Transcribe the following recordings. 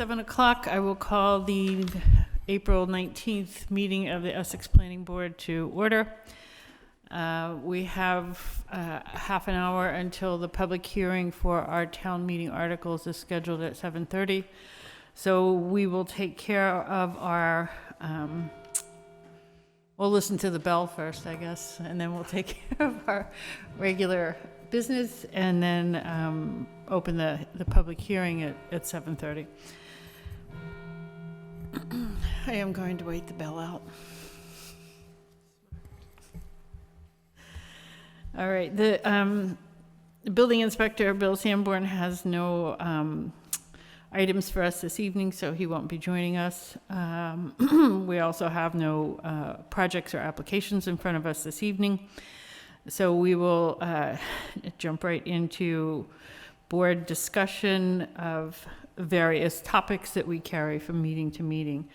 7 o'clock. I will call the April 19th meeting of the Essex Planning Board to order. We have half an hour until the public hearing for our town meeting articles is scheduled at 7:30. So we will take care of our, we'll listen to the bell first, I guess, and then we'll take care of our regular business and then open the public hearing at 7:30. I am going to wait the bell out. All right, the building inspector, Bill Sanborn, has no items for us this evening, so he won't be joining us. We also have no projects or applications in front of us this evening. So we will jump right into board discussion of various topics that we carry from meeting to meeting.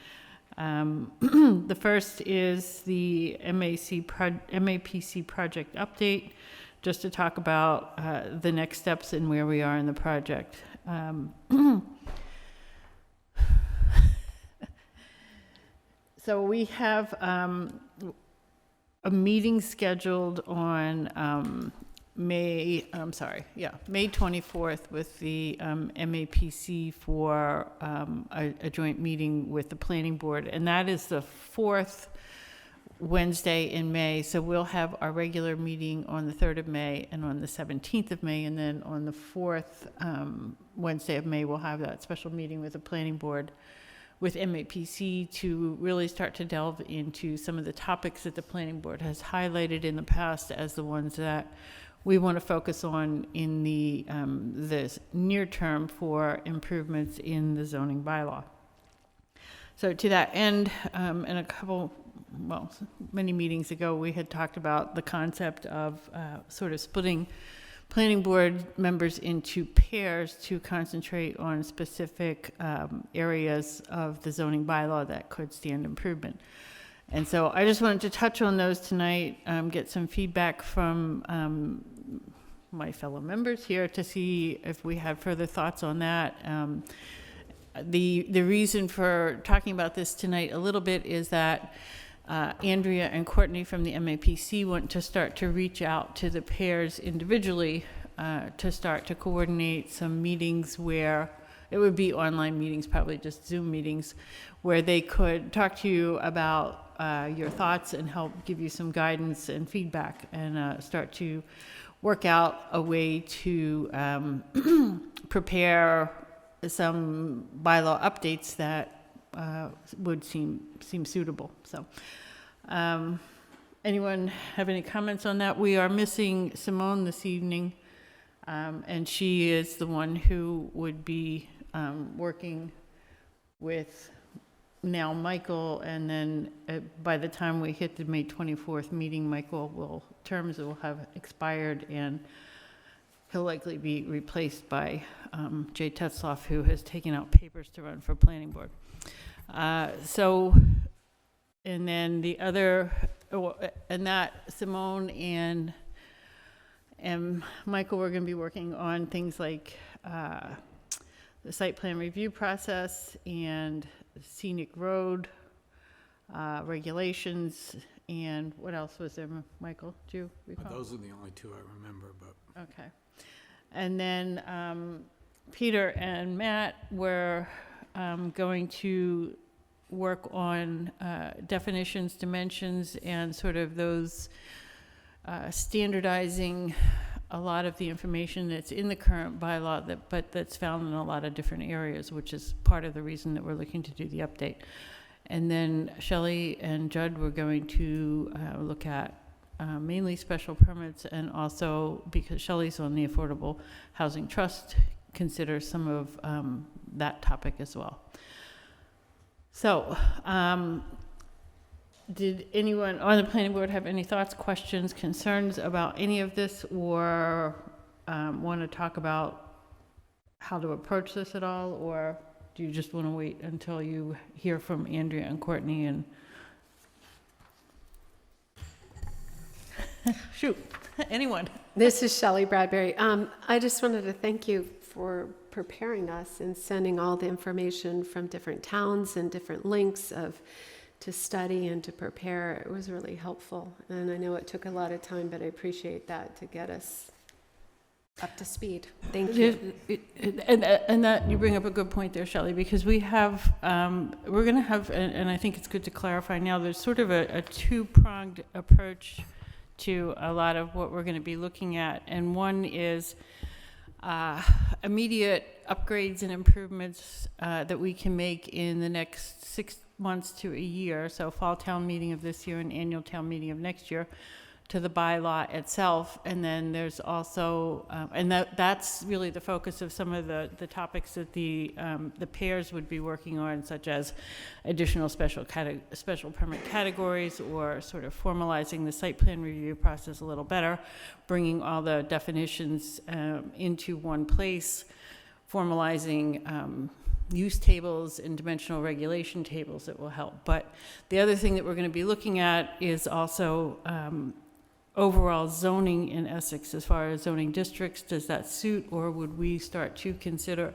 The first is the MAPC project update, just to talk about the next steps and where we are in the project. So we have a meeting scheduled on May 24th with the MAPC for a joint meeting with the planning board, and that is the fourth Wednesday in May. So we'll have our regular meeting on the 3rd of May and on the 17th of May, and then on the 4th Wednesday of May we'll have that special meeting with the planning board with MAPC to really start to delve into some of the topics that the planning board has highlighted in the past as the ones that we want to focus on in the near term for improvements in the zoning bylaw. So to that end, in many meetings ago, we had talked about the concept of sort of splitting planning board members into pairs to concentrate on specific areas of the zoning bylaw that could stand improvement. And so I just wanted to touch on those tonight, get some feedback from my fellow members here to see if we had further thoughts on that. The reason for talking about this tonight a little bit is that Andrea and Courtney from the MAPC want to start to reach out to the pairs individually to start to coordinate some meetings where it would be online meetings, probably just Zoom meetings, where they could talk to you about your thoughts and help give you some guidance and feedback, and start to work out a way to prepare some bylaw updates that would seem suitable. So anyone have any comments on that? We are missing Simone this evening, and she is the one who would be working with now Michael, and then by the time we hit the May 24th meeting, terms will have expired, and he'll likely be replaced by Jay Tetzloff, who has taken out papers to run for planning board. And then the other, and that Simone and Michael were going to be working on things like the site plan review process and scenic road regulations, and what else was there, Michael? Do you recall? Those are the only two I remember, but. Okay. And then Peter and Matt were going to work on definitions, dimensions, and sort of those standardizing a lot of the information that's in the current bylaw, but that's found in a lot of different areas, which is part of the reason that we're looking to do the update. And then Shelley and Judd were going to look at mainly special permits, and also, because Shelley's on the Affordable Housing Trust, consider some of that topic as well. So did anyone on the planning board have any thoughts, questions, concerns about any of this, or want to talk about how to approach this at all, or do you just want to wait until you hear from Andrea and Courtney and shoot, anyone? This is Shelley Bradbury. I just wanted to thank you for preparing us and sending all the information from different towns and different links to study and to prepare. It was really helpful. And I know it took a lot of time, but I appreciate that to get us up to speed. Thank you. And that, you bring up a good point there, Shelley, because we have, we're going to have, and I think it's good to clarify now, there's sort of a two-pronged approach to a lot of what we're going to be looking at. And one is immediate upgrades and improvements that we can make in the next 6 months to a year, so fall town meeting of this year and annual town meeting of next year, to the bylaw itself. And then there's also, and that's really the focus of some of the topics that the pairs would be working on, such as additional special permit categories, or sort of formalizing the site plan review process a little better, bringing all the definitions into one place, formalizing use tables and dimensional regulation tables that will help. But the other thing that we're going to be looking at is also overall zoning in Essex, as far as zoning districts. Does that suit, or would we start to consider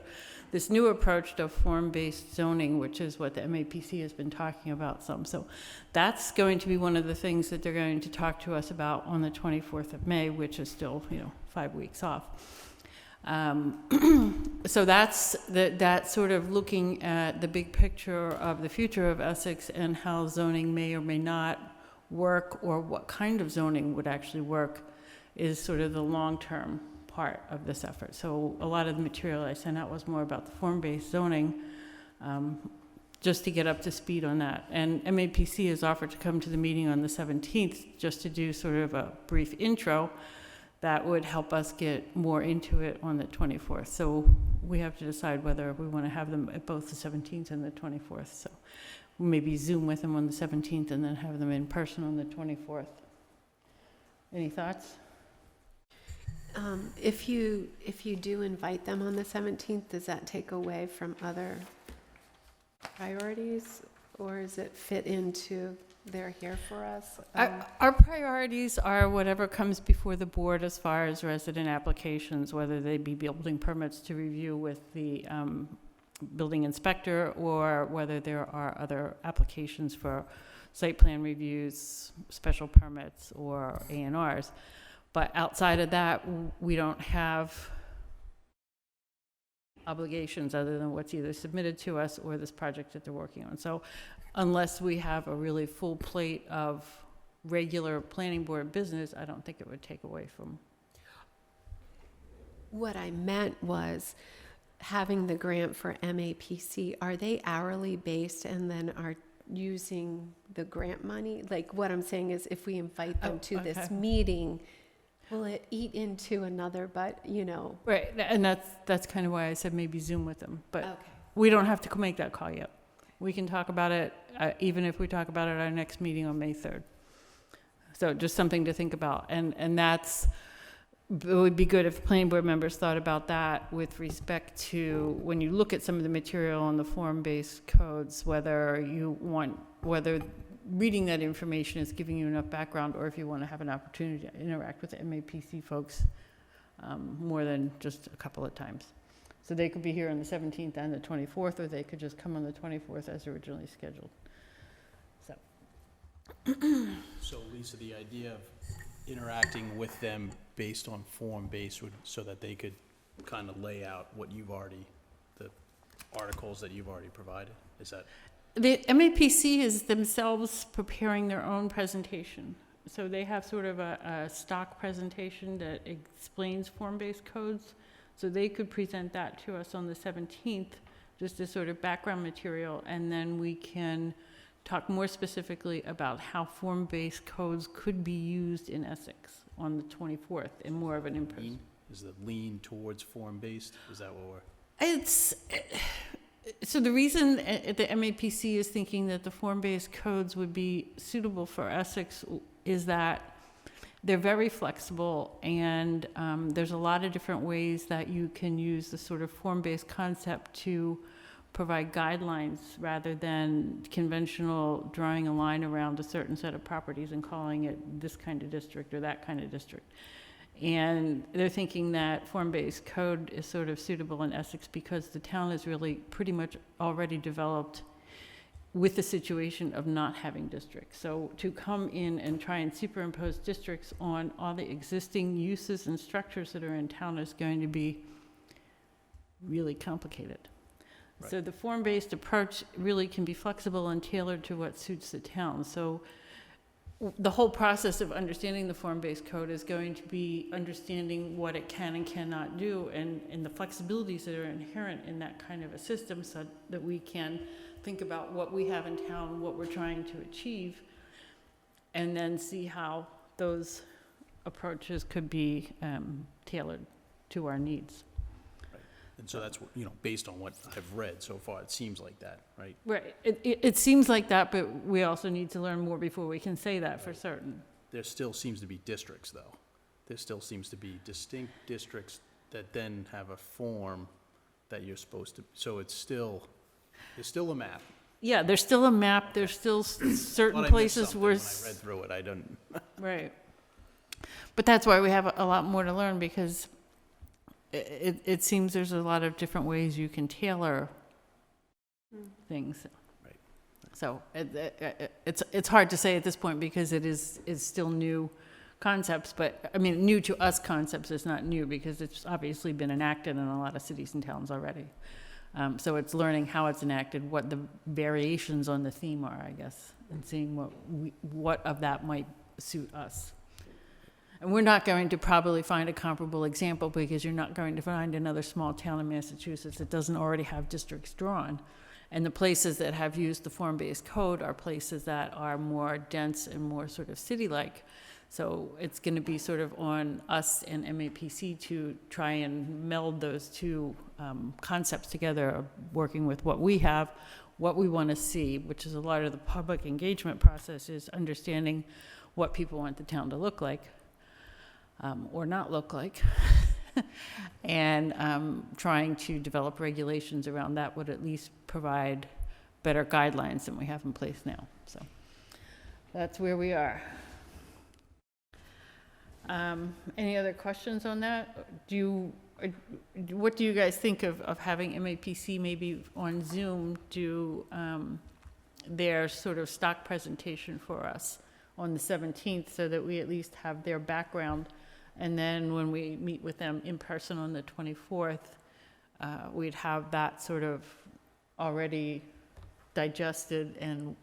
this new approach to form-based zoning, which is what the MAPC has been talking about some. So that's going to be one of the things that they're going to talk to us about on the 24th of May, which is still, 5 weeks off. So that's that sort of looking at the big picture of the future of Essex and how zoning may or may not work, or what kind of zoning would actually work, is sort of the long-term part of this effort. So a lot of the material I sent out was more about the form-based zoning, just to get up to speed on that. And MAPC has offered to come to the meeting on the 17th just to do sort of a brief intro that would help us get more into it on the 24th. So we have to decide whether we want to have them at both the 17th and the 24th. So maybe Zoom with them on the 17th and then have them in person on the 24th. Any thoughts? If you do invite them on the 17th, does that take away from other priorities, or does it fit into they're here for us? Our priorities are whatever comes before the board as far as resident applications, whether they be building permits to review with the building inspector, or whether there are other applications for site plan reviews, special permits, or A&Rs. But outside of that, we don't have obligations other than what's either submitted to us or this project that they're working on. So unless we have a really full plate of regular planning board business, I don't think it would take away from. What I meant was, having the grant for MAPC, are they hourly based and then are using the grant money? Like, what I'm saying is, if we invite them to this meeting, will it eat into another, Right, and that's kind of why I said maybe Zoom with them. But Okay. we don't have to make that call yet. We can talk about it, even if we talk about it at our next meeting on May 3rd. So just something to think about. And that's, it would be good if planning board members thought about that with respect to when you look at some of the material on the form-based codes, whether reading that information is giving you enough background, or if you want to have an opportunity to interact with the MAPC folks more than just a couple of times. So they could be here on the 17th and the 24th, or they could just come on the 24th as originally scheduled. So Lisa, the idea of interacting with them based on form-based so that they could kind of lay out what the articles that you've already provided, is that? The MAPC is themselves preparing their own presentation. So they have sort of a stock presentation that explains form-based codes. So they could present that to us on the 17th, just as sort of background material, and then we can talk more specifically about how form-based codes could be used in Essex on the 24th in more of an in-person. Is the lean towards form-based? Is that what So the reason the MAPC is thinking that the form-based codes would be suitable for Essex is that they're very flexible, and there's a lot of different ways that you can use the sort of form-based concept to provide guidelines rather than conventional drawing a line around a certain set of properties and calling it this kind of district or that kind of district. And they're thinking that form-based code is sort of suitable in Essex because the town is really pretty much already developed with the situation of not having districts. So to come in and try and superimpose districts on all the existing uses and structures that are in town is going to be really complicated. So the form-based approach really can be flexible and tailored to what suits the town. So the whole process of understanding the form-based code is going to be understanding what it can and cannot do and the flexibilities that are inherent in that kind of a system so that we can think about what we have in town, what we're trying to achieve, and then see how those approaches could be tailored to our needs. And so that's, based on what I've read so far, it seems like that, right? Right. It seems like that, but we also need to learn more before we can say that for certain. There still seems to be districts, though. There still seems to be distinct districts that then have a form that you're supposed to, so there's still a map. Yeah, there's still a map, there's still certain Thought I missed places something where. When I read through it, I didn't. Right. But that's why we have a lot more to learn because it seems there's a lot of different ways you can tailor things. Right. So it's hard to say at this point because it's still new concepts, but I mean, new to us concepts is not new because it's obviously been enacted in a lot of cities and towns already. So it's learning how it's enacted, what the variations on the theme are, I guess, and seeing what of that might suit us. And we're not going to probably find a comparable example because you're not going to find another small town in Massachusetts that doesn't already have districts drawn. And the places that have used the form-based code are places that are more dense and more sort of city-like. So it's going to be sort of on us and MAPC to try and meld those two concepts together, working with what we have, what we want to see, which is a lot of the public engagement process is understanding what people want the town to look like. Or not look like, and trying to develop regulations around that would at least provide better guidelines than we have in place now. So that's where we are. Any other questions on that? What do you guys think of having MAPC maybe on Zoom do their sort of stock presentation for us on the 17th so that we at least have their background? And then when we meet with them in person on the 24th, we'd have that sort of already digested and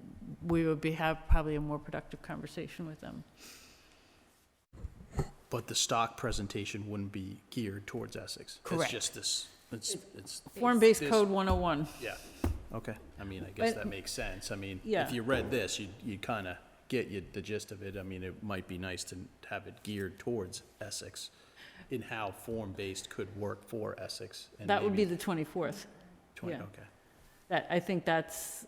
we would have probably a more productive conversation with them. But the stock presentation wouldn't be geared towards Essex. Correct. It's just this, it's. Form-based this- code 101. Yeah, okay. I mean, I guess But- that makes sense. I mean, Yeah. if you read this, you'd kind of get the gist of it. I mean, it might be nice to have it geared towards Essex in how form-based could work for Essex. And That would be maybe the 24th. yeah. Okay. I think that's,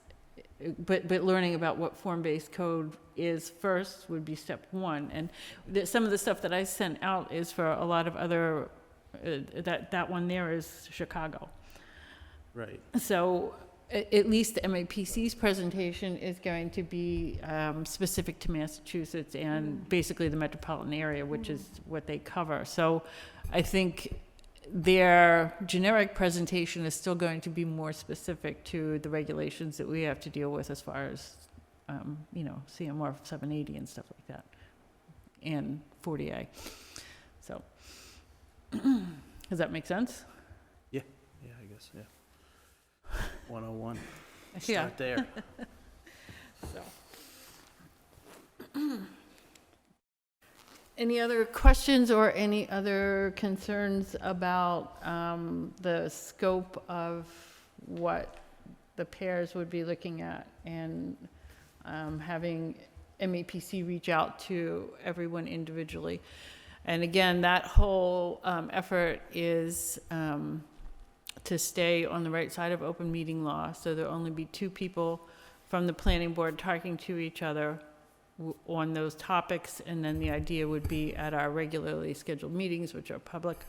but learning about what form-based code is first would be step one. And some of the stuff that I sent out is for a lot of other, that one there is Chicago. Right. So at least the MAPC's presentation is going to be specific to Massachusetts and basically the metropolitan area, which is what they cover. So I think their generic presentation is still going to be more specific to the regulations that we have to deal with as far as, CMR 780 and stuff like that, and 40A. So, does that make sense? Yeah, I guess, yeah. 101. Yeah. Start there. So. Any other questions or any other concerns about the scope of what the pairs would be looking at and having MAPC reach out to everyone individually? And again, that whole effort is to stay on the right side of open meeting law, so there'll only be two people from the planning board talking to each other on those topics, and then the idea would be at our regularly scheduled meetings, which are public,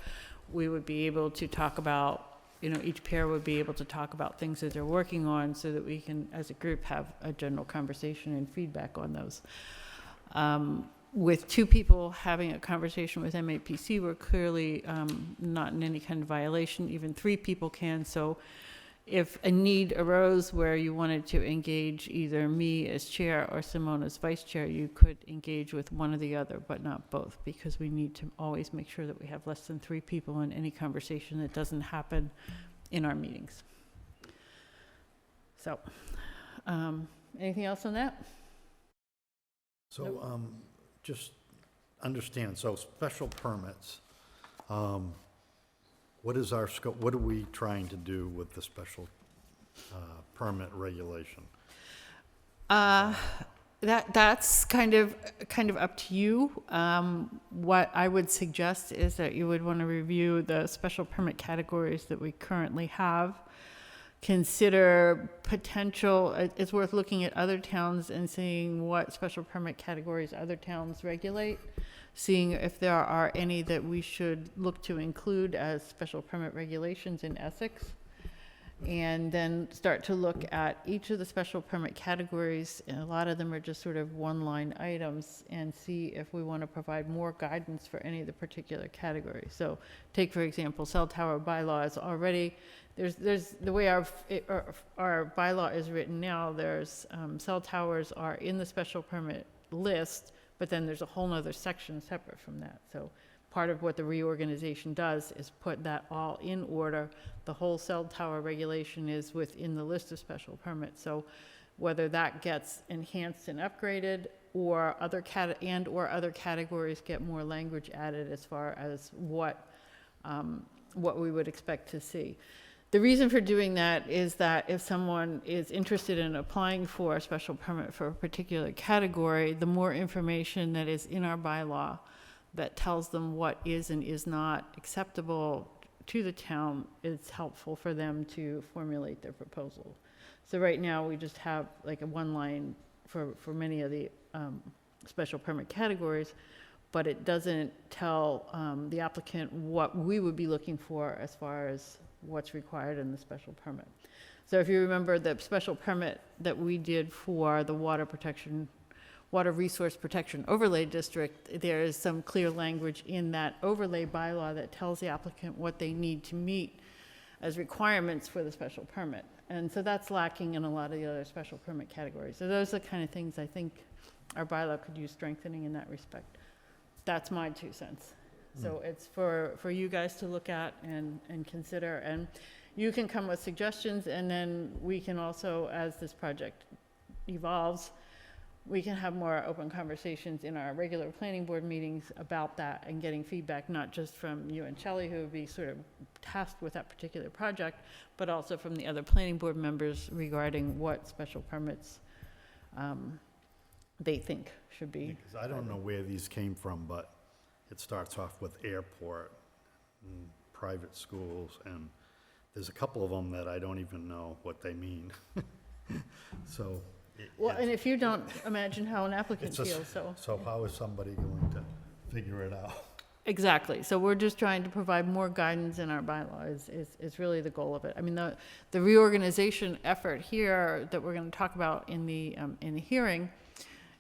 we would be able to talk about, each pair would be able to talk about things that they're working on so that we can, as a group, have a general conversation and feedback on those. with two people having a conversation with MAPC, we're clearly not in any kind of violation. Even three people can. So if a need arose where you wanted to engage either me as chair or Simone as vice chair, you could engage with one or the other, but not both, because we need to always make sure that we have less than three people in any conversation that doesn't happen in our meetings. So, anything else on that? So, just understand, so special permits, what is our scope, what are we trying to do with the special permit regulation? That's kind of up to you. What I would suggest is that you would want to review the special permit categories that we currently have. Consider potential, it's worth looking at other towns and seeing what special permit categories other towns regulate, seeing if there are any that we should look to include as special permit regulations in Essex, and then start to look at each of the special permit categories, and a lot of them are just sort of one-line items, and see if we want to provide more guidance for any of the particular categories. So take, for example, cell tower bylaws already. There's the way our bylaw is written now, there's cell towers are in the special permit list, but then there's a whole nother section separate from that. So part of what the reorganization does is put that all in order. The whole cell tower regulation is within the list of special permits. So whether that gets enhanced and upgraded, or other categories get more language added as far as what we would expect to see. The reason for doing that is that if someone is interested in applying for a special permit for a particular category, the more information that is in our bylaw that tells them what is and is not acceptable to the town is helpful for them to formulate their proposal. So right now, we just have like a one line for many of the special permit categories, but it doesn't tell the applicant what we would be looking for as far as what's required in the special permit. So if you remember the special permit that we did for the water resource protection overlay district, there is some clear language in that overlay bylaw that tells the applicant what they need to meet as requirements for the special permit. And so that's lacking in a lot of the other special permit categories. So those are the kind of things I think our bylaw could use strengthening in that respect. That's my 2 cents. So it's for you guys to look at and consider, and you can come with suggestions, and then we can also, as this project evolves, we can have more open conversations in our regular planning board meetings about that and getting feedback, not just from you and Shelley, who would be sort of tasked with that particular project, but also from the other planning board members regarding what special permits they think should be. Because I don't know where these came from, but it starts off with airport and private schools, and there's a couple of them that I don't even know what they mean. So. Well, and if you don't, imagine how an applicant feels, so. So how is somebody going to figure it out? Exactly. So we're just trying to provide more guidance in our bylaw is really the goal of it. I mean, the reorganization effort here that we're going to talk about in the hearing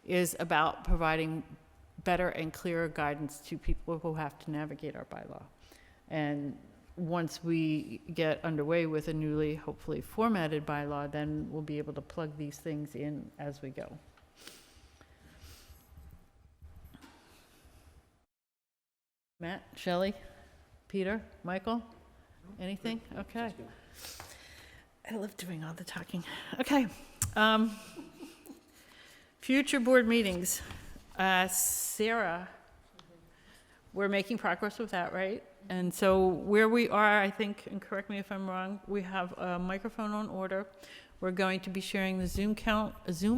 is about providing better and clearer guidance to people who have to navigate our bylaw. And once we get underway with a newly, hopefully, formatted bylaw, then we'll be able to plug these things in as we go. Matt, Shelley, Peter, Michael, anything? Okay. I love doing all the talking. Okay. Future board meetings. Sarah, we're making progress with that, right? And so where we are, I think, and correct me if I'm wrong, we have a microphone on order. We're going to be sharing the Zoom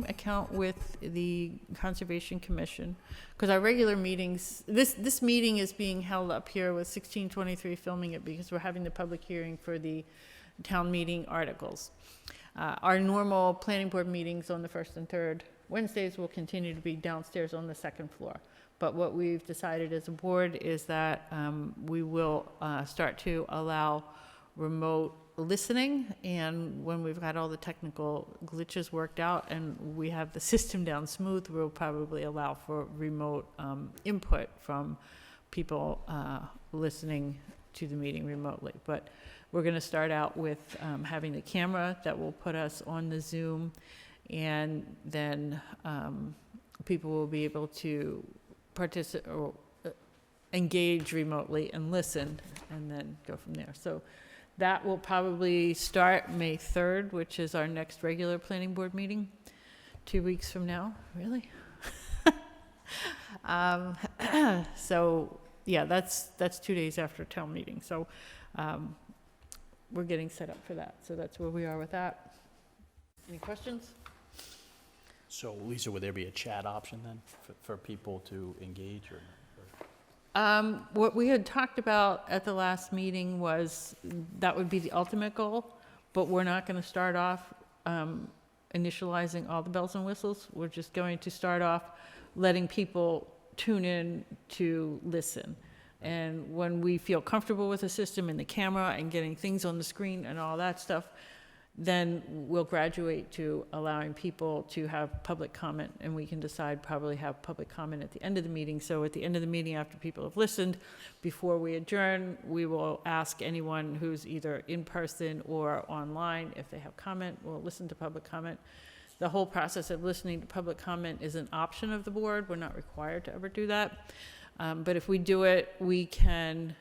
account with the Conservation Commission, because our regular meetings, this meeting is being held up here with 1623 filming it because we're having the public hearing for the town meeting articles. Our normal planning board meetings on the first and third Wednesdays will continue to be downstairs on the second floor. But what we've decided as a board is that we will start to allow remote listening, and when we've got all the technical glitches worked out and we have the system down smooth, we'll probably allow for remote input from people listening to the meeting remotely. But we're going to start out with having the camera that will put us on the Zoom, and then people will be able to participate or engage remotely and listen, and then go from there. So that will probably start May 3rd, which is our next regular planning board meeting, 2 weeks from now. Really? So yeah, that's 2 days after town meeting. So we're getting set up for that. So that's where we are with that. Any questions? So Lisa, would there be a chat option then for people to engage or? What we had talked about at the last meeting was that would be the ultimate goal, but we're not going to start off initializing all the bells and whistles. We're just going to start off letting people tune in to listen. And when we feel comfortable with the system and the camera and getting things on the screen and all that stuff, then we'll graduate to allowing people to have public comment, and we can decide probably have public comment at the end of the meeting. So at the end of the meeting, after people have listened, before we adjourn, we will ask anyone who's either in person or online if they have comment. We'll listen to public comment. The whole process of listening to public comment is an option of the board. We're not required to ever do that. But if we do it, we can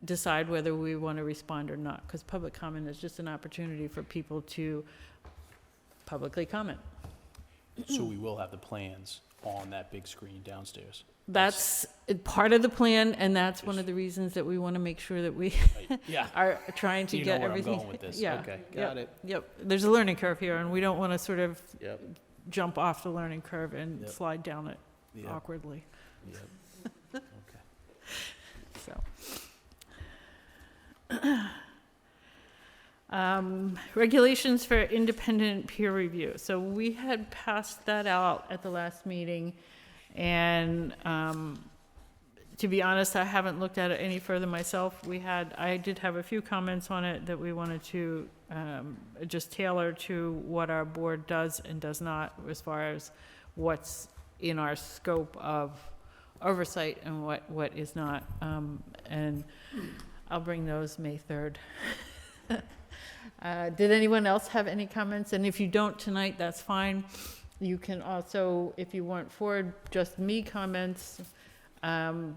decide whether we want to respond or not, because public comment is just an opportunity for people to publicly comment. So we will have the plans on that big screen downstairs. That's part of the plan, and that's one of the reasons that we want to make sure that we Right. Yeah. are trying to You get know where everything. I'm going with this. Yeah. Okay, Yep. got it. Yep, there's a learning curve here, and we don't want to sort of Yep. jump off the learning curve and Yep. slide down it Yep. awkwardly, Yep. Okay. so. Regulations for independent peer review. So we had passed that out at the last meeting, and to be honest, I haven't looked at it any further myself. I did have a few comments on it that we wanted to just tailor to what our board does and does not, as far as what's in our scope of oversight and what is not. And I'll bring those May 3rd. Did anyone else have any comments? And if you don't tonight, that's fine. You can also, if you want forward just me comments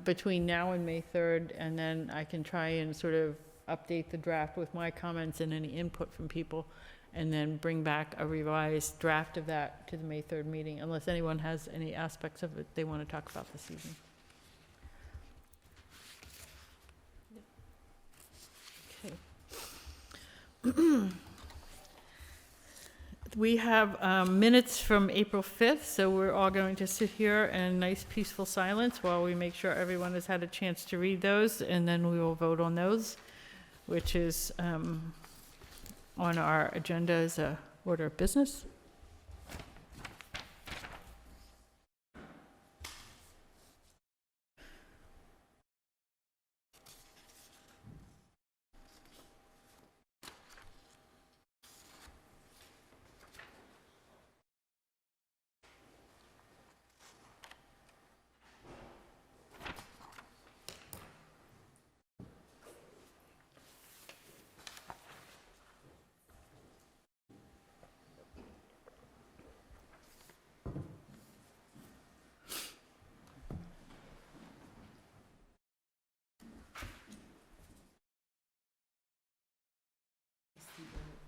between now and May 3rd, and then I can try and sort of update the draft with my comments and any input from people, and then bring back a revised draft of that to the May 3rd meeting, unless anyone has any aspects of it they want to talk about this evening. We have minutes from April 5th, so we're all going to sit here in nice peaceful silence while we make sure everyone has had a chance to read those, and then we will vote on those, which is on our agenda as a order of business.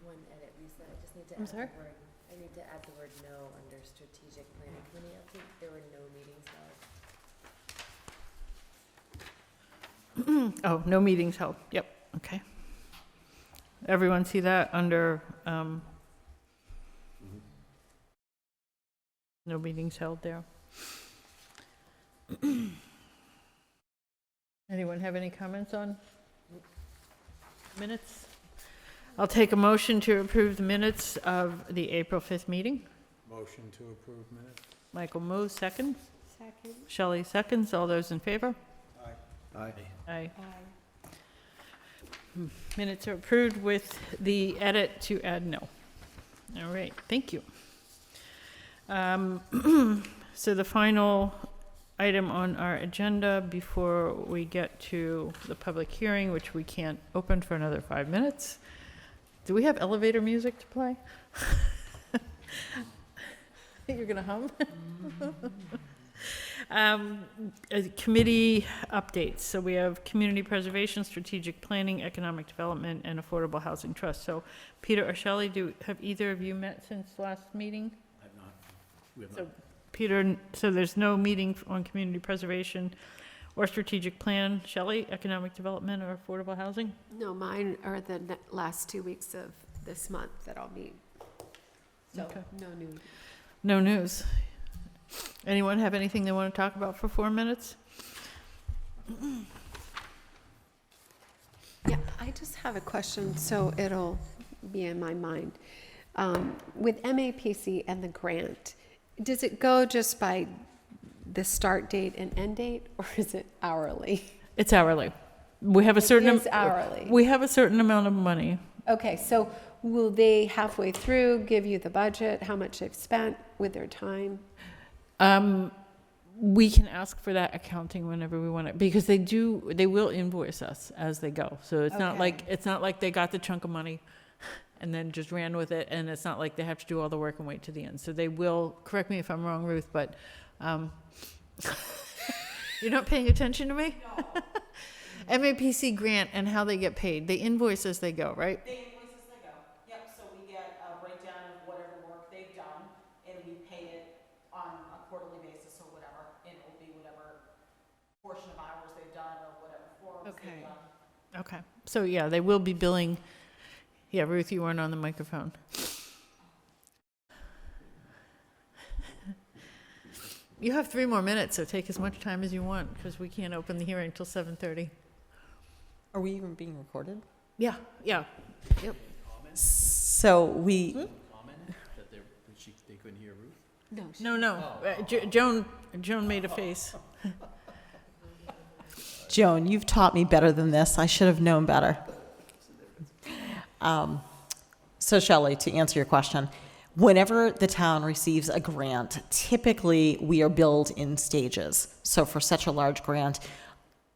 One edit, Lisa, I just need to I'm add sorry? the word, I need to add the word no under strategic planning committee update. There were no meetings held. Oh, no meetings held. Yep, okay. Everyone see that under, no meetings held there. Anyone have any comments on minutes? I'll take a motion to approve the minutes of the April 5th meeting. Motion to approve minutes? Michael moves, second. Second. Shelley seconds. All those in favor? Aye. Aye. Minutes are approved with the edit to add no. All right, thank you. So the final item on our agenda before we get to the public hearing, which we can't open for another 5 minutes. Do we have elevator music to play? You're gonna hum? Committee updates. So we have community preservation, strategic planning, economic development, and affordable housing trust. So Peter or Shelley, have either of you met since last meeting? I've not, we have So not. Peter, so there's no meeting on community preservation or strategic plan. Shelley, economic development or affordable housing? No, mine are the last 2 weeks of this month that I'll meet. So, Okay. no new. No news. Anyone have anything they want to talk about for 4 minutes? Yeah, I just have a question, so it'll be in my mind. With MAPC and the grant, does it go just by the start date and end date, or is it hourly? It's hourly. We have a certain. It is hourly. We have a certain amount of money. Okay, so will they halfway through give you the budget, how much they've spent with their time? We can ask for that accounting whenever we want it, because they will invoice us as they go. So it's not Okay. like they got the chunk of money and then just ran with it, and it's not like they have to do all the work and wait to the end. So they will, correct me if I'm wrong, Ruth, but, you're not paying attention to me? No. MAPC grant and how they get paid. They invoice as they go, right? They invoice as they go. Yep, so we get a breakdown of whatever work they've done, and we pay it on a quarterly basis or whatever, and it will be whatever portion of hours they've done or whatever forms Okay. they've done. Okay. So yeah, they will be billing. Yeah, Ruth, you weren't on the microphone. You have 3 more minutes, so take as much time as you want, because we can't open the hearing till 7:30. Are we even being recorded? Yeah, yeah. So we, Comment that they couldn't hear Ruth? No. No. Joan made a face. Joan, you've taught me better than this. I should have known better. So Shelley, to answer your question, whenever the town receives a grant, typically we are billed in stages. So for such a large grant,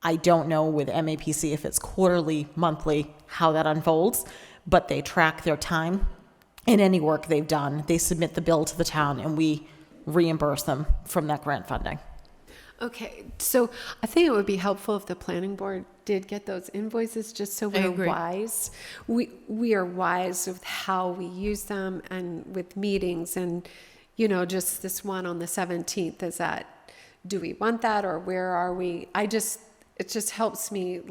I don't know with MAPC if it's quarterly, monthly, how that unfolds, but they track their time and any work they've done. They submit the bill to the town and we reimburse them from that grant funding. Okay, so I think it would be helpful if the planning board did get those invoices, just so we're agree. wise. We are wise with how we use them and with meetings and, just this one on the 17th, is that, do we want that or where are we? It just helps me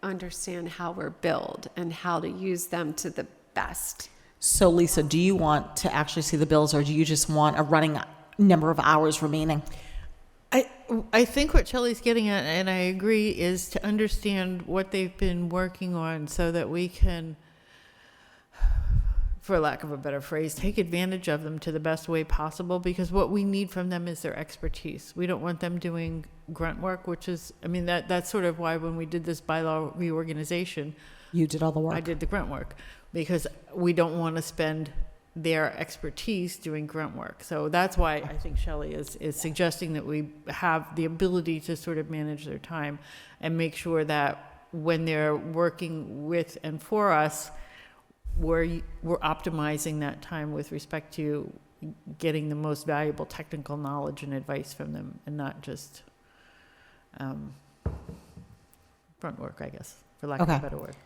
understand how we're billed and how to use them to the best. So Lisa, do you want to actually see the bills or do you just want a running number of hours remaining? I think what Shelley's getting at, and I agree, is to understand what they've been working on so that we can, for lack of a better phrase, take advantage of them to the best way possible, because what we need from them is their expertise. We don't want them doing grunt work, which is, that's sort of why when we did this bylaw reorganization, You did all the work. I did the grunt work, because we don't want to spend their expertise doing grunt work. So that's why I think Shelley is suggesting that we have the ability to sort of manage their time and make sure that when they're working with and for us, we're optimizing that time with respect to getting the most valuable technical knowledge and advice from them, and not just front work, I guess, for lack of a Okay. better word.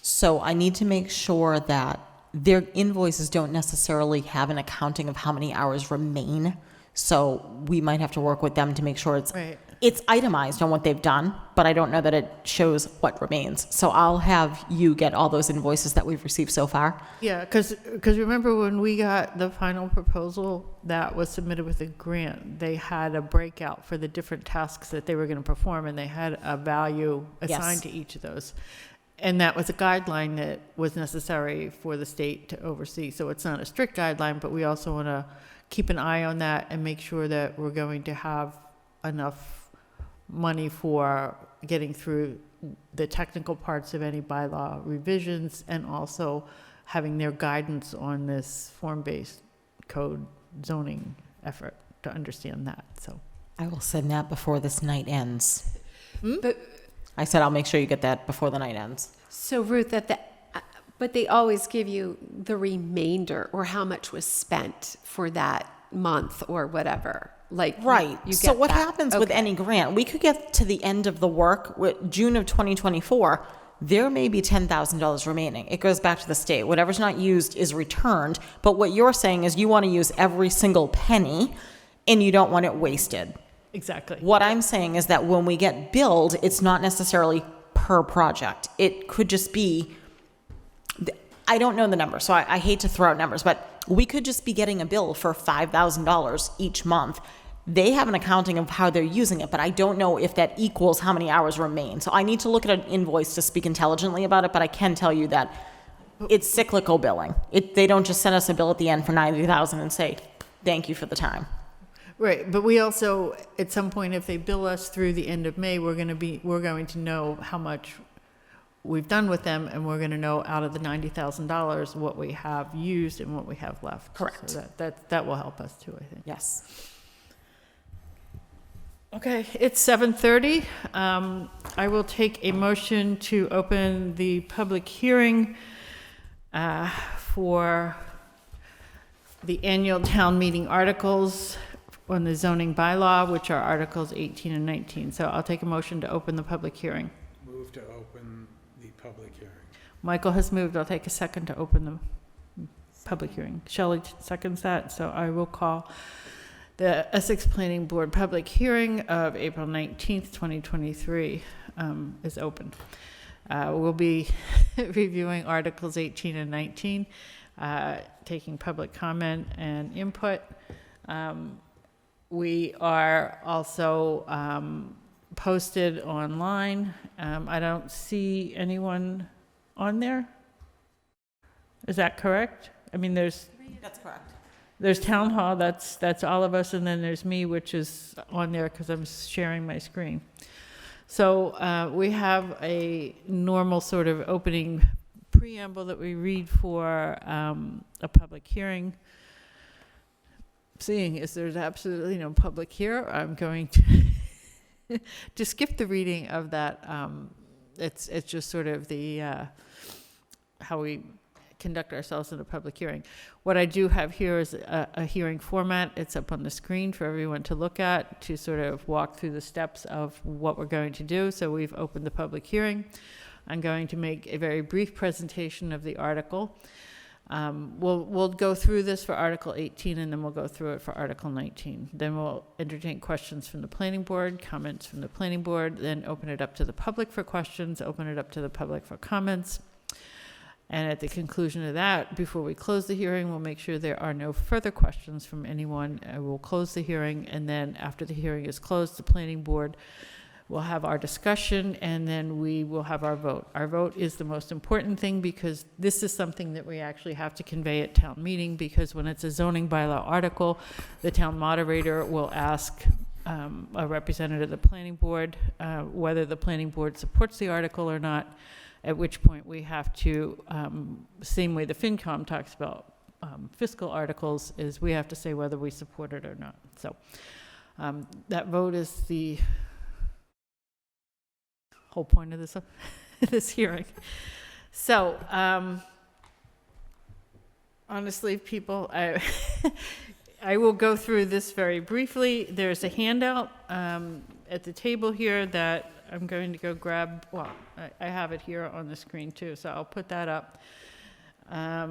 So I need to make sure that their invoices don't necessarily have an accounting of how many hours remain. So we might have to work with them to make sure Right. it's itemized on what they've done, but I don't know that it shows what remains. So I'll have you get all those invoices that we've received so far. Yeah, because remember when we got the final proposal that was submitted with the grant, they had a breakout for the different tasks that they were going to perform, and they had a value assigned Yes. to each of those. And that was a guideline that was necessary for the state to oversee. So it's not a strict guideline, but we also want to keep an eye on that and make sure that we're going to have enough money for getting through the technical parts of any bylaw revisions, and also having their guidance on this form-based code zoning effort to understand that, so. I will send that before this night ends. But, I said I'll make sure you get that before the night ends. so Ruth, but they always give you the remainder or how much was spent for that month or whatever. Like, Right. you So get what that. happens with Okay. any grant? We could get to the end of the work with June of 2024. There may be $10,000 remaining. It goes back to the state. Whatever's not used is returned. But what you're saying is you want to use every single penny and you don't want it wasted. Exactly. What I'm saying is that when we get billed, it's not necessarily per project. It could just be, I don't know the number, so I hate to throw out numbers, but we could just be getting a bill for $5,000 each month. They have an accounting of how they're using it, but I don't know if that equals how many hours remain. So I need to look at an invoice to speak intelligently about it, but I can tell you that it's cyclical billing. They don't just send us a bill at the end for $90,000 and say, thank you for the time. Right, but we also, at some point, if they bill us through the end of May, we're going to know how much we've done with them, and we're going to know out of the $90,000 what we have used and what we have left. Correct. So that will help us too, I think. Yes. Okay, it's 7:30. I will take a motion to open the public hearing for the annual town meeting articles on the zoning bylaw, which are Articles 18 and 19. So I'll take a motion to open the public hearing. Move to open the public hearing. Michael has moved. I'll take a second to open the public hearing. Shelley seconds that, so I will call the Essex Planning Board public hearing of April 19th, 2023 is open. We'll be reviewing Articles 18 and 19, taking public comment and input. We are also posted online. I don't see anyone on there. Is that correct? I mean, there's That's Town Hall, that's all of us, and then there's me, which is on there because I'm sharing my screen. So we have a normal sort of opening preamble that we read for a public hearing. Seeing as there's absolutely no public here, I'm going to skip the reading of that. It's just sort of the how we conduct ourselves in a public hearing. What I do have here is a hearing format. It's up on the screen for everyone to look at, to sort of walk through the steps of what we're going to do. So we've opened the public hearing. I'm going to make a very brief presentation of the article. We'll go through this for Article 18, and then we'll go through it for Article 19. Then we'll entertain questions from the planning board, comments from the planning board, then open it up to the public for questions, open it up to the public for comments. And at the conclusion of that, before we close the hearing, we'll make sure there are no further questions from anyone. We'll close the hearing, and then after the hearing is closed, the planning board will have our discussion, and then we will have our vote. Our vote is the most important thing, because this is something that we actually have to convey at town meeting, because when it's a zoning bylaw article, the town moderator will ask a representative of the planning board whether the planning board supports the article or not, at which point we have to, same way the FinCom talks about fiscal articles, is we have to say whether we support it or not. So that vote is the whole point of this this hearing. So honestly, people, I will go through this very briefly. There's a handout at the table here that I'm going to go grab. Well, I have it here on the screen too, so I'll put that up. Where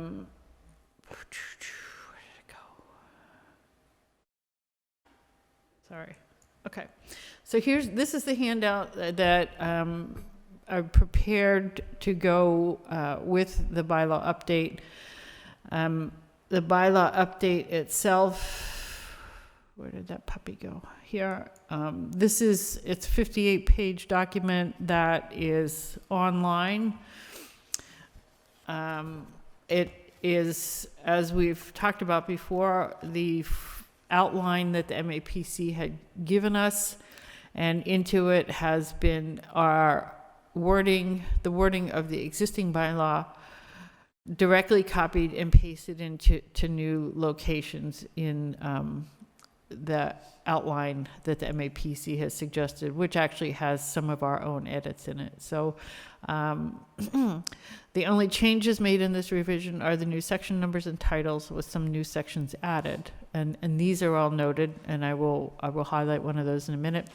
did it go? Sorry. Okay. So this is the handout that I prepared to go with the bylaw update. The bylaw update itself, where did that puppy go? Here. It's a 58-page document that is online. It is, as we've talked about before, the outline that the MAPC had given us, and into it has been the wording of the existing bylaw directly copied and pasted into new locations in the outline that the MAPC has suggested, which actually has some of our own edits in it. So the only changes made in this revision are the new section numbers and titles with some new sections added. And these are all noted, and I will highlight one of those in a minute.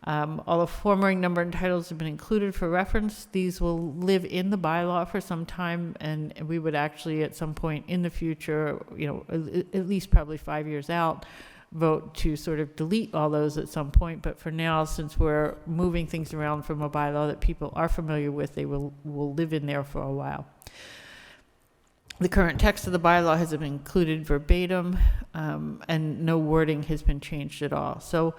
All the former number and titles have been included for reference. These will live in the bylaw for some time, and we would actually at some point in the future, at least probably 5 years out, vote to sort of delete all those at some point. But for now, since we're moving things around from a bylaw that people are familiar with, they will live in there for a while. The current text of the bylaw has been included verbatim, and no wording has been changed at all. So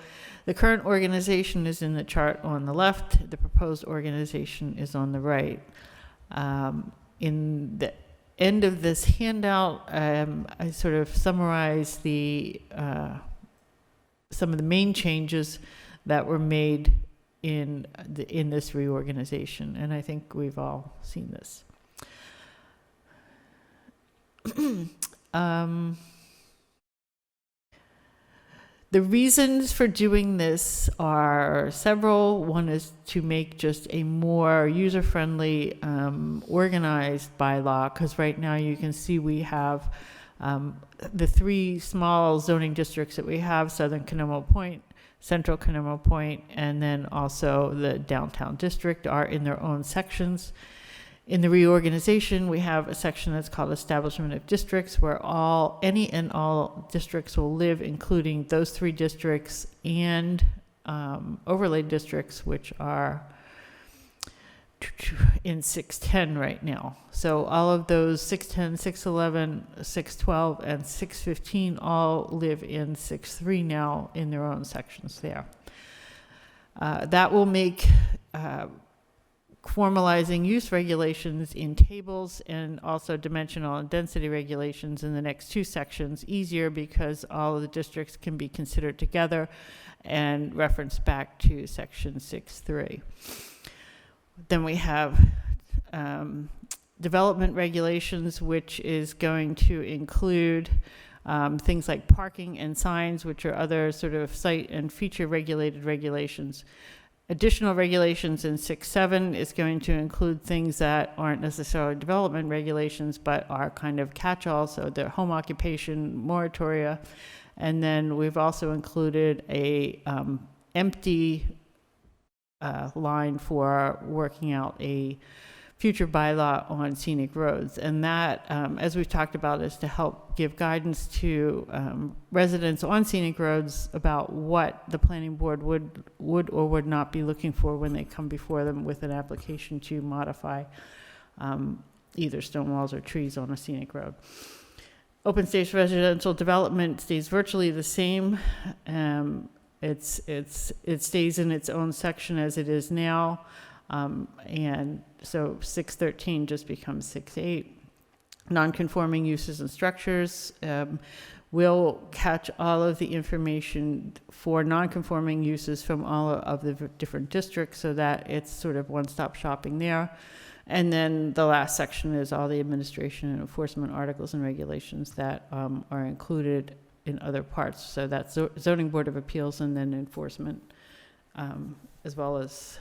the current organization is in the chart on the left. The proposed organization is on the right. In the end of this handout, I sort of summarize some of the main changes that were made in this reorganization, and I think we've all seen this. The reasons for doing this are several. One is to make just a more user-friendly, organized bylaw, because right now you can see we have the three small zoning districts that we have: Southern Canomo Point, Central Canomo Point, and then also the downtown district are in their own sections. In the reorganization, we have a section that's called Establishment of Districts, where any and all districts will live, including those three districts and overlay districts, which are in 610 right now. So all of those 610, 611, 612, and 615 all live in 63 now in their own sections there. That will make formalizing use regulations in tables and also dimensional and density regulations in the next two sections easier, because all of the districts can be considered together and referenced back to section 6.3. Then we have development regulations, which is going to include things like parking and signs, which are other sort of site and feature regulated regulations. Additional regulations in 6.7 is going to include things that aren't necessarily development regulations, but are kind of catch-all, so they're home occupation, moratoria. And then we've also included a empty line for working out a future bylaw on scenic roads. And that, as we've talked about, is to help give guidance to residents on scenic roads about what the planning board would or would not be looking for when they come before them with an application to modify either stone walls or trees on a scenic road. Open space residential development stays virtually the same. It stays in its own section as it is now. And so 613 just becomes 68. Non-conforming uses and structures will catch all of the information for non-conforming uses from all of the different districts, so that it's sort of one-stop shopping there. And then the last section is all the administration and enforcement articles and regulations that are included in other parts. So that's zoning board of appeals and then enforcement, as well as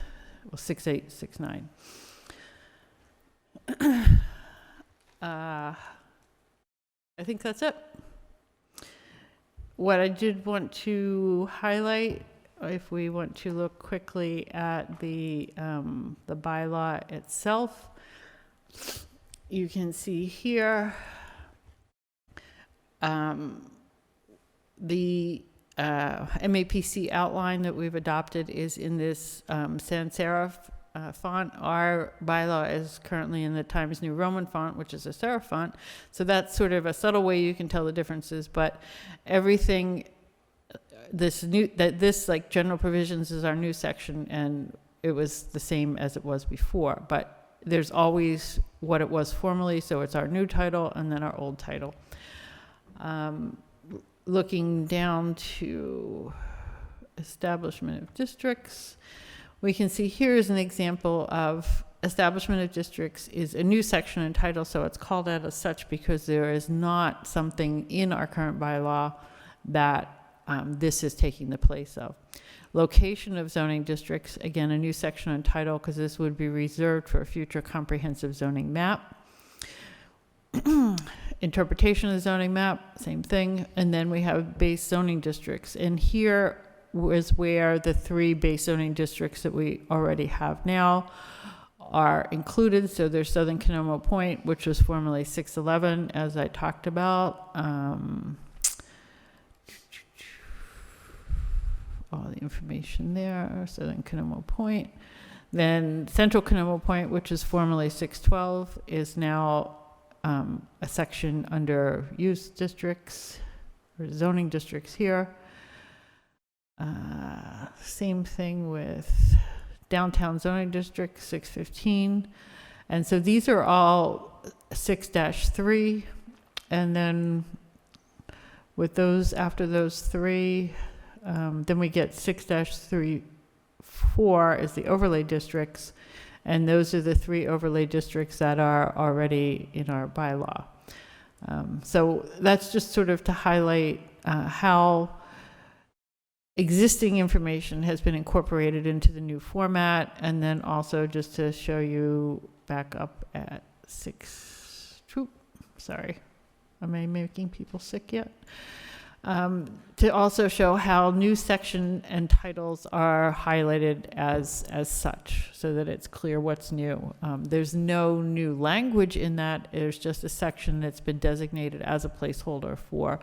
6.8, 6.9. I think that's it. What I did want to highlight, if we want to look quickly at the bylaw itself, you can see here the MAPC outline that we've adopted is in this sans serif font. Our bylaw is currently in the Times New Roman font, which is a serif font. So that's sort of a subtle way you can tell the differences, but everything, this like general provisions is our new section, and it was the same as it was before, but there's always what it was formerly, so it's our new title and then our old title. Looking down to establishment of districts, we can see here is an example of establishment of districts is a new section entitled, so it's called out as such because there is not something in our current bylaw that this is taking the place of. Location of zoning districts, again, a new section entitled because this would be reserved for a future comprehensive zoning map. Interpretation of the zoning map, same thing. And then we have base zoning districts. And here was where the 3 base zoning districts that we already have now are included. So there's Southern Canomo Point, which was formerly 611, as I talked about. All the information there, Southern Canomo Point. Then Central Canomo Point, which is formerly 612, is now a section under use districts or zoning districts here. Same thing with downtown zoning district 615. And so these are all 6-3. And then with those, after those 3, then we get 6-3, 4 is the overlay districts. And those are the 3 overlay districts that are already in our bylaw. So that's just sort of to highlight how existing information has been incorporated into the new format, and then also just to show you back up at 6, sorry, am I making people sick yet? To also show how new section and titles are highlighted as such, so that it's clear what's new. There's no new language in that. There's just a section that's been designated as a placeholder for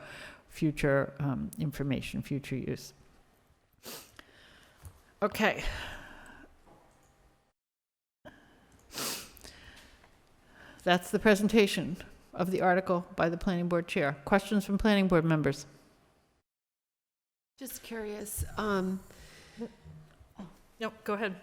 future information, future use. Okay. That's the presentation of the article by the planning board chair. Questions from planning board members? Just curious, Nope, go ahead.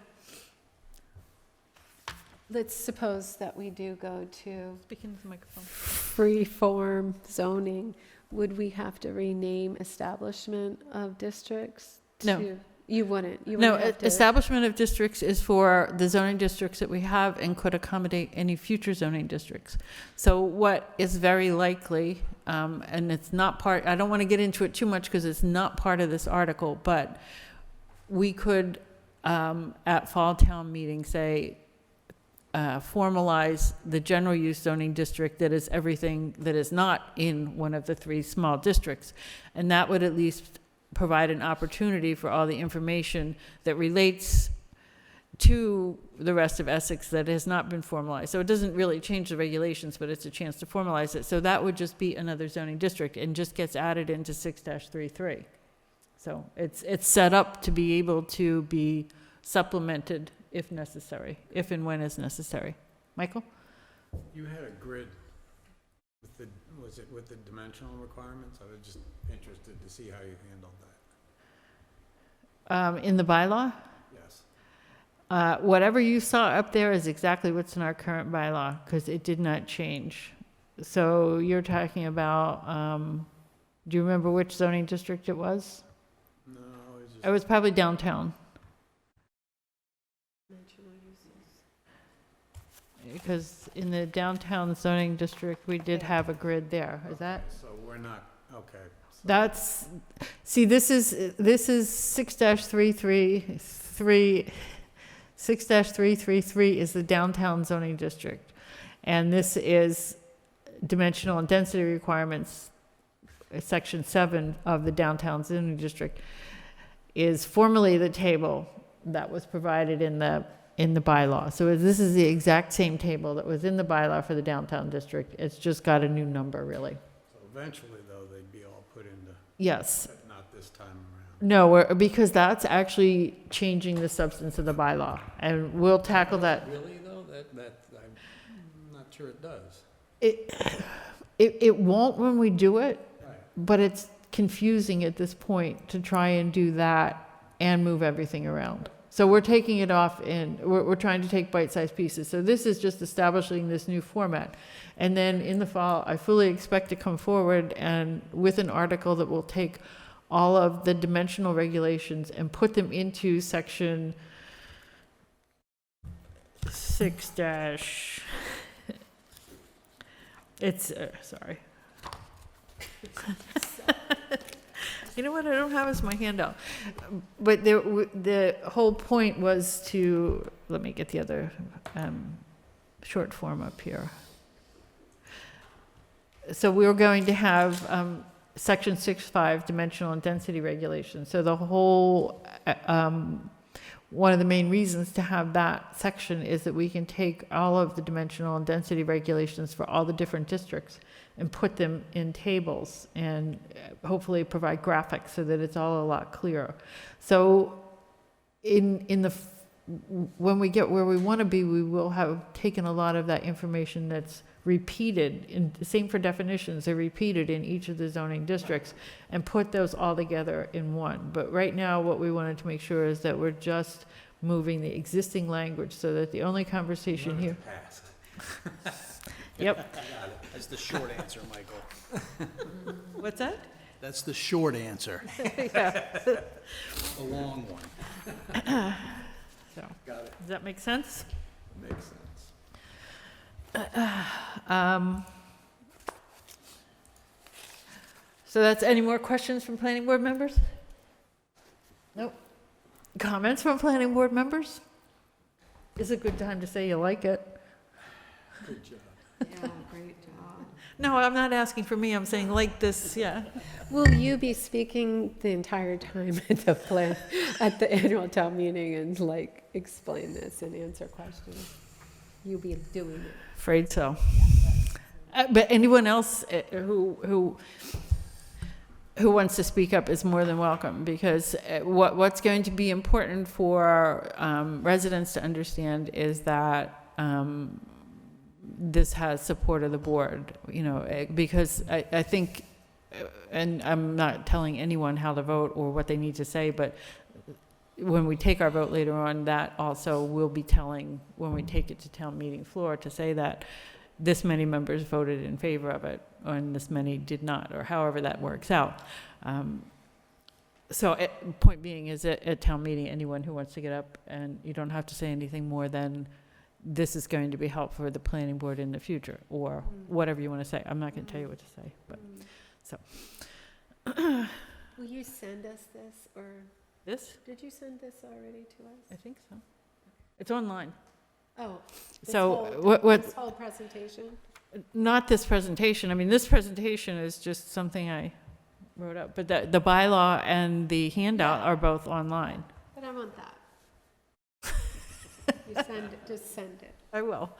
let's suppose that we do go to Speak into the microphone. free-form zoning. Would we have to rename establishment of districts? No. You wouldn't? You No, wouldn't have to- establishment of districts is for the zoning districts that we have and could accommodate any future zoning districts. So what is very likely, and it's not part, I don't want to get into it too much because it's not part of this article, but we could, at fall town meeting, say, formalize the general use zoning district that is everything that is not in one of the 3 small districts. And that would at least provide an opportunity for all the information that relates to the rest of Essex that has not been formalized. So it doesn't really change the regulations, but it's a chance to formalize it. So that would just be another zoning district and just gets added into 6-33. So it's set up to be able to be supplemented if necessary, if and when is necessary. Michael? You had a grid with the, was it with the dimensional requirements? I was just interested to see how you handled that. In the bylaw? Yes. Whatever you saw up there is exactly what's in our current bylaw, because it did not change. So you're talking about, do you remember which zoning district it was? No, it's just. It was probably downtown, because in the downtown zoning district, we did have a grid there. Is that? Okay, so we're not, okay. So That's, see, this is 6-333, 6-333 is the downtown zoning district. And this is dimensional and density requirements, section 7 of the downtown zoning district is formerly the table that was provided in the bylaw. So this is the exact same table that was in the bylaw for the downtown district. It's just got a new number, really. So eventually, though, they'd be all put into, Yes. but not this time around. No, because that's actually changing the substance of the bylaw, and we'll tackle that. Really, though? That, I'm not sure it does. It won't when we do it, Right. but it's confusing at this point to try and do that and move everything around. So we're taking it off and we're trying to take bite-sized pieces. So this is just establishing this new format. And then in the fall, I fully expect to come forward and with an article that will take all of the dimensional regulations and put them into section 6 dash, it's, sorry. You know what I don't have is my handout. But the whole point was to, let me get the other short form up here. So we were going to have section 6.5 dimensional and density regulations. So the whole, one of the main reasons to have that section is that we can take all of the dimensional and density regulations for all the different districts and put them in tables and hopefully provide graphics so that it's all a lot clearer. So when we get where we want to be, we will have taken a lot of that information that's repeated, same for definitions, they're repeated in each of the zoning districts, and put those all together in one. But right now, what we wanted to make sure is that we're just moving the existing language so that the only conversation here. Yep. That's the short answer, Michael. What's that? That's the short answer. Yeah. The long one. So, does that make sense? Makes sense. So that's, any more questions from planning board members? Nope. Comments from planning board members? It's a good time to say you like it. Good job. Yeah, great job. No, I'm not asking for me, I'm saying like this, yeah. Will you be speaking the entire time at the annual town meeting and like explain this and answer questions? You'll be doing it. Afraid so. But anyone else who wants to speak up is more than welcome, because what's going to be important for residents to understand is that this has support of the board, you know, because I think, and I'm not telling anyone how to vote or what they need to say, but when we take our vote later on, that also will be telling, when we take it to town meeting floor, to say that this many members voted in favor of it, and this many did not, or however that works out. So point being is that at town meeting, anyone who wants to get up, and you don't have to say anything more than, this is going to be helpful for the planning board in the future, or whatever you want to say. I'm not going to tell you what to say, but, so. Will you send us this, or This? did you send this already to I us? think so. It's online. Oh. this So whole- what, This whole presentation? not this presentation, I mean, this presentation is just something I wrote up, but the bylaw and the handout are both online. But I want that. You send it, just send it. I will.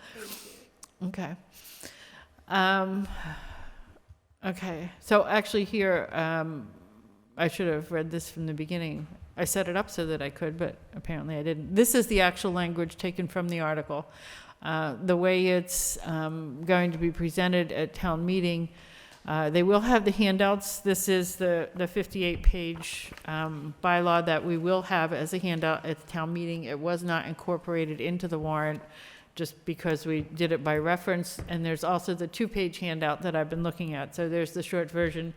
Thank you. Okay. Okay, so actually here, I should have read this from the beginning. I set it up so that I could, but apparently I didn't. This is the actual language taken from the article. The way it's going to be presented at town meeting, they will have the handouts. This is the 58-page bylaw that we will have as a handout at the town meeting. It was not incorporated into the warrant just because we did it by reference. And there's also the 2-page handout that I've been looking at. So there's the short version,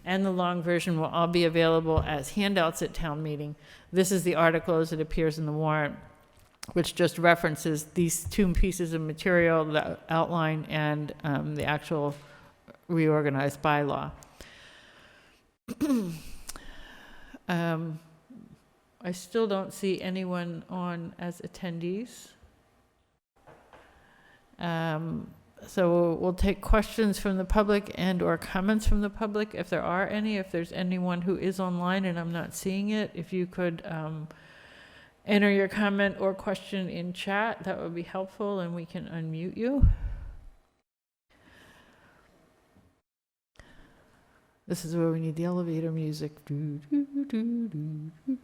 and the long version will all be available as handouts at town meeting. This is the article as it appears in the warrant, which just references these 2 pieces of material, the outline and the actual reorganized bylaw. I still don't see anyone on as attendees. So we'll take questions from the public and or comments from the public, if there are any. If there's anyone who is online and I'm not seeing it, if you could enter your comment or question in chat, that would be helpful, and we can unmute you. This is where we need the elevator music. Doo, doo, doo, doo, doo.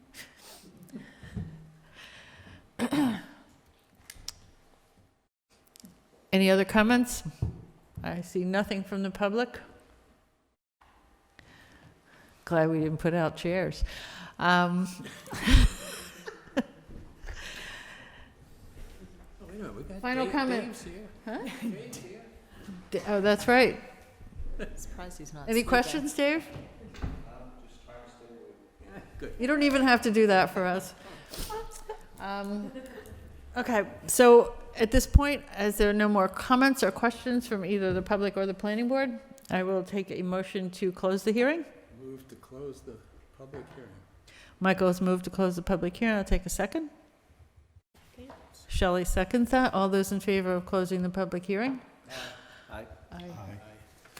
Any other comments? I see nothing from the public. Glad we didn't put out chairs. Oh, wait a minute, we got Final comment. Dave's here. Huh? Dave's here. Oh, that's right. Surprised he's not Any sleeping. questions, Dave? Good. You don't even have to do that for us. Okay, so at this point, as there are no more comments or questions from either the public or the planning board, I will take a motion to close the hearing. Move to close the public hearing. Michael has moved to close the public hearing. I'll take a second. Shelley seconds that. All those in favor of closing the public hearing? Aye. Aye.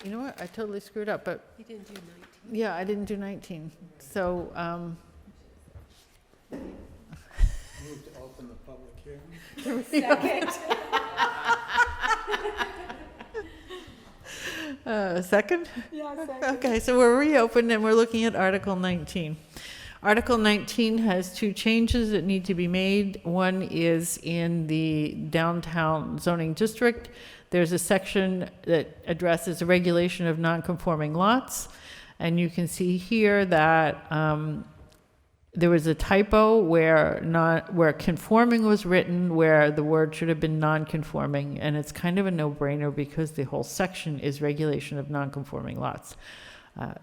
You know what? I totally screwed up, but You didn't do 19. yeah, I didn't do 19. So, Move to open the public hearing. second? Okay, so we're reopened and we're looking at Article 19. Article 19 has two changes that need to be made. One is in the downtown zoning district. There's a section that addresses the regulation of non-conforming lots. And you can see here that there was a typo where conforming was written, where the word should have been non-conforming. And it's kind of a no-brainer because the whole section is regulation of non-conforming lots.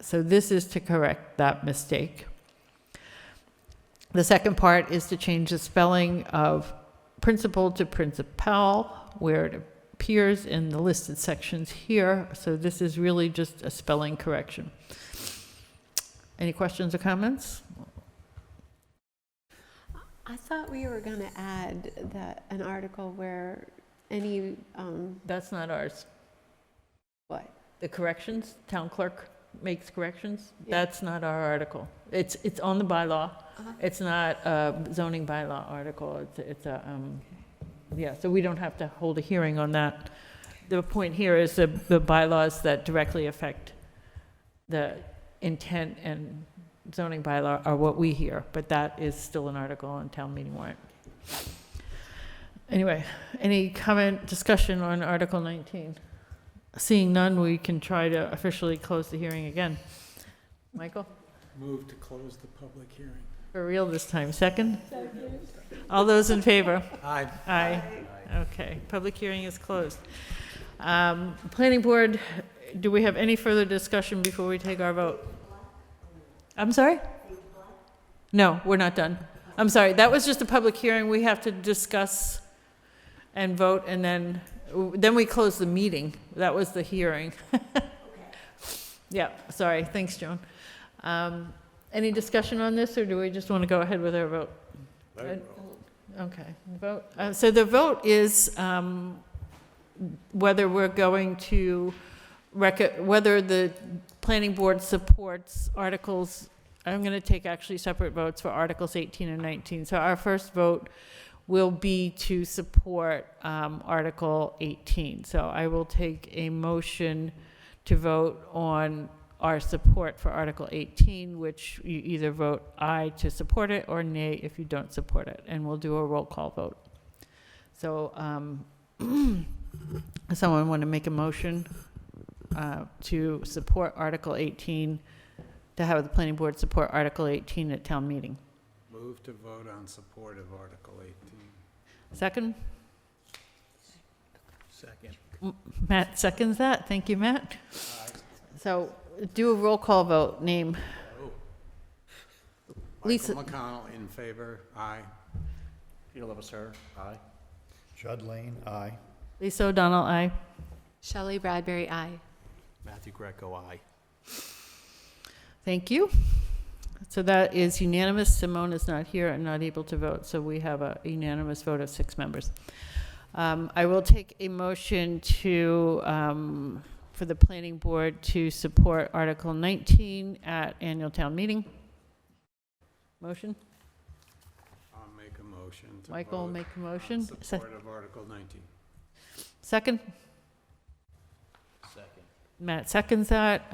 So this is to correct that mistake. The second part is to change the spelling of principal to principal, where it appears in the listed sections here. So this is really just a spelling correction. Any questions or comments? I thought we were going to add an article where any, That's not ours. what? The corrections, town clerk makes corrections, Yeah. that's not our article. It's on the bylaw. Uh-huh. It's not a zoning bylaw article. It's a, yeah, so we don't have to hold a hearing on that. The point here is the bylaws that directly affect the intent and zoning bylaw are what we hear, but that is still an article on town meeting warrant. Anyway, any comment, discussion on Article 19? Seeing none, we can try to officially close the hearing again. Michael? Move to close the public hearing. For real this time. Second? All those in favor? Aye. Aye. Okay, public hearing is closed. Planning board, do we have any further discussion before we take our vote? I'm sorry? No, we're not done. I'm sorry, that was just a public hearing. We have to discuss and vote, and then we close the meeting. That was the hearing. Yeah, sorry. Thanks, Joan. Any discussion on this, or do we just want to go ahead with our vote? Okay, vote. So the vote is whether we're going to whether the planning board supports articles. I'm going to take actually separate votes for Articles 18 and 19. So our first vote will be to support Article 18. So I will take a motion to vote on our support for Article 18, which you either vote aye to support it or nay if you don't support it, and we'll do a roll call vote. So someone want to make a motion to support Article 18, to have the planning board support Article 18 at town meeting? Move to vote on support of Article 18. Second? Second. Matt seconds that. Thank you, Matt. So do a roll call vote. Name. Lisa. Michael McConnell in favor, aye. Peter Levasseur, aye. Judd Lane, aye. Lisa O'Donnell, aye. Shelley Bradbury, aye. Matthew Greco, aye. Thank you. So that is unanimous. Simone is not here and not able to vote, so we have a unanimous vote of 6 members. I will take a motion to, for the planning board to support Article 19 at annual town meeting. Motion? I'll make a motion to Michael will vote make a on motion. support of Article 19. Second? Second. Matt seconds that.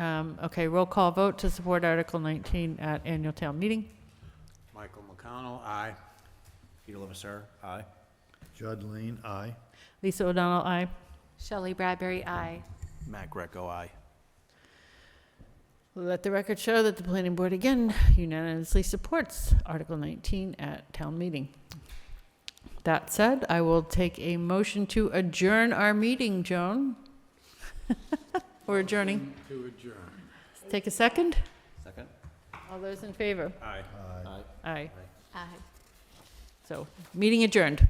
Okay, roll call vote to support Article 19 at annual town meeting. Michael McConnell, aye. Peter Levasseur, aye. Judd Lane, aye. Lisa O'Donnell, aye. Shelley Bradbury, aye. Matt Greco, aye. Let the record show that the planning board again unanimously supports Article 19 at town meeting. That said, I will take a motion to adjourn our meeting, Joan. We're adjourning. To adjourn. Take a second. Second. All those in favor? Aye. Aye. Aye. Aye. So, meeting adjourned.